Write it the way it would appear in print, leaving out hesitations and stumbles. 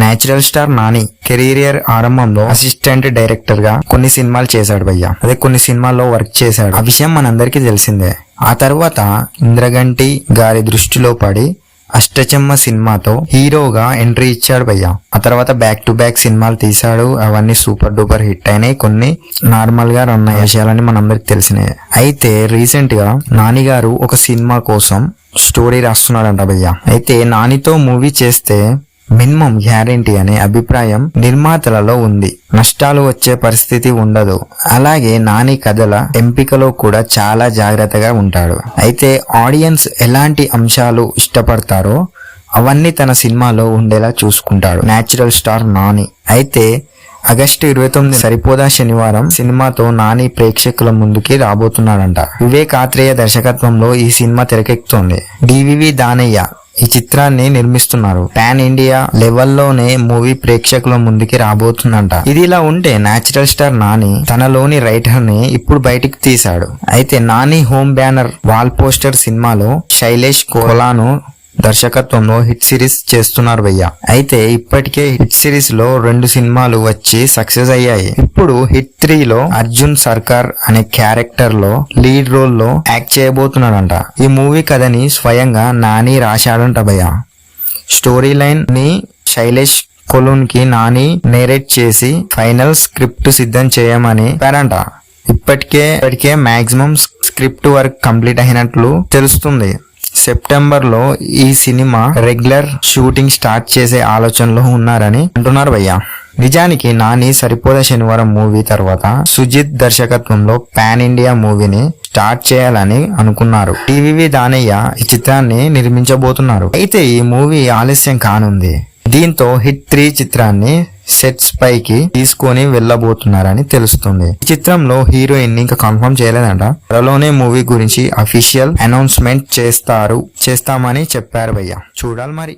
Natural star Nani career ఆరంభంలో assistant director గా కొన్ని సినిమాలు చేశాడు భయ్య. అదే కొన్ని సినిమాల్లో వర్క్ చేశాడు. ఆ విషయం మనందరికీ తెలిసిందే. ఆ తర్వాత ఇంద్రగంటి గారి దృష్టిలో పడి అష్టచెమ్మ సినిమాతో హీరోగా ఎంట్రీ ఇచ్చాడు భయ్య. ఆ తర్వాత బ్యాక్ టు బ్యాక్ సినిమాలు తీశాడు. అవన్నీ సూపర్ డూపర్ హిట్ అయినాయి. కొన్ని నార్మల్ గా రన్ అయ్యే విషయాలని మనందరికి తెలిసినాయి. అయితే రీసెంట్ గా నాని గారు ఒక సినిమా కోసం స్టోరీ రాస్తున్నాడంట భయ్య. అయితే నానితో మూవీ చేస్తే మినిమం గ్యారెంటీ అనే అభిప్రాయం నిర్మాతలలో ఉంది. నష్టాలు వచ్చే పరిస్థితి ఉండదు. అలాగే నాని కథల ఎంపికలో కూడా చాలా జాగ్రత్తగా ఉంటాడు. అయితే ఆడియన్స్ ఎలాంటి అంశాలు ఇష్టపడతారో అవన్నీ తన సినిమాలో ఉండేలా చూసుకుంటాడు నేచురల్ స్టార్ నాని. అయితే ఆగస్టు 29 సరిపోదా శనివారం సినిమాతో నాని ప్రేక్షకుల ముందుకి రాబోతున్నాడంట. వివేక్ ఆత్రేయ దర్శకత్వంలో ఈ సినిమా తెరకెక్కుతోంది. డివివి దానయ్య ఈ చిత్రాన్ని నిర్మిస్తున్నారు. పాన్ ఇండియా లెవెల్లోనే మూవీ ప్రేక్షకుల ముందుకి రాబోతుందంట. ఇది ఇలా ఉంటే నేచురల్ స్టార్ నాని తనలోని రైటర్ ని ఇప్పుడు బయటికి తీశాడు. అయితే Nani home banner wall poster సినిమాలో శైలేష్ కోలాను దర్శకత్వంలో హిట్ సిరీస్ చేస్తున్నారు భయ్య. అయితే ఇప్పటికే హిట్ సిరీస్ లో 2 సినిమాలు వచ్చి సక్సెస్ అయ్యాయి. ఇప్పుడు హిట్ 3లో అర్జున్ సర్కార్ అనే క్యారెక్టర్ లో లీడ్ రోల్ లో యాక్ట్ చేయబోతున్నాడంట. ఈ మూవీ కథని స్వయంగా నాని రాశాడంట భయ్య. స్టోరీ లైన్ ని శైలేష్ కొలూన్ కి నాని నేరేట్ చేసి ఫైనల్ స్క్రిప్ట్ సిద్ధం చేయమని చెప్పారంట. ఇప్పటికే మాక్సిమం స్క్రిప్ట్ వర్క్ కంప్లీట్ అయినట్లు తెలుస్తుంది. సెప్టెంబర్ లో ఈ సినిమా రెగ్యులర్ షూటింగ్ స్టార్ట్ చేసే ఆలోచనలో ఉన్నారని అంటున్నారు భయ్య. నిజానికి నాని సరిపోదా శనివారం మూవీ తర్వాత సుజిత్ దర్శకత్వంలో పాన్ ఇండియా మూవీని స్టార్ట్ చేయాలని అనుకున్నారు. డివివి దానయ్య ఈ చిత్రాన్ని నిర్మించబోతున్నారు. అయితే ఈ మూవీ ఆలస్యం కానుంది. దీంతో హిట్ 3 చిత్రాన్ని సెట్స్ పైకి తీసుకొని వెళ్ళబోతున్నారని తెలుస్తుంది. ఈ చిత్రంలో హీరోయిన్ ని ఇంకా కన్ఫర్మ్ చేయలేదంట. త్వరలోనే మూవీ గురించి అఫీషియల్ అనౌన్స్మెంట్ చేస్తామని చెప్పారు భయ్య. చూడాలి మరి.